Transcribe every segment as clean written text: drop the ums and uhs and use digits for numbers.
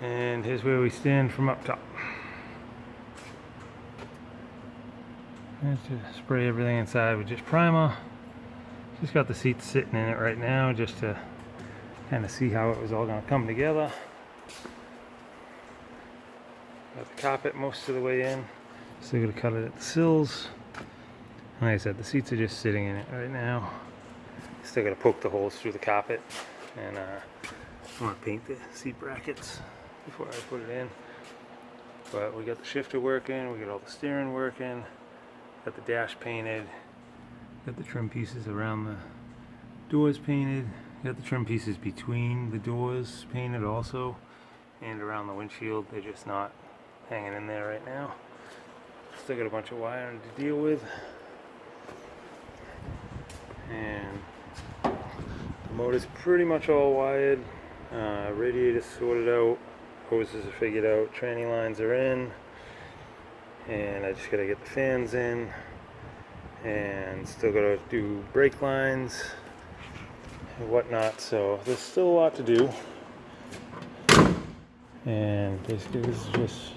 And here's where we stand from up top. Let's just spray everything inside with just primer. Just got the seats sitting in it right now just to kind of see how it was all going to come together. Got the carpet most of the way in. Still going to cut it at the sills. Like I said, the seats are just sitting in it right now. Still got to poke the holes through the carpet, and I want to paint the seat brackets before I put it in. But we got the shifter working, we got all the steering working, got the dash painted, got the trim pieces around the doors painted, got the trim pieces between the doors painted also, and around the windshield. They're just not hanging in there right now. Still got a bunch of wiring to deal with, and the motor's pretty much all wired. Radiator's sorted out, hoses are figured out, tranny lines are in, and I just gotta get the fans in, and still gotta do brake lines and whatnot. So there's still a lot to do, and basically this is just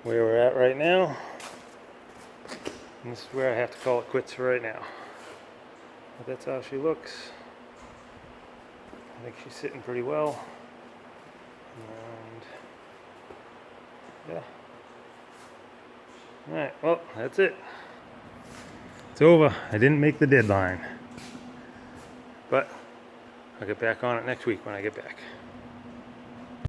where we're at right now, and this is where I have to call it quits for right now. But that's how she looks. I think she's sitting pretty well, and yeah. Alright, well, that's it. It's over. I didn't make the deadline, but I'll get back on it next week when I get back.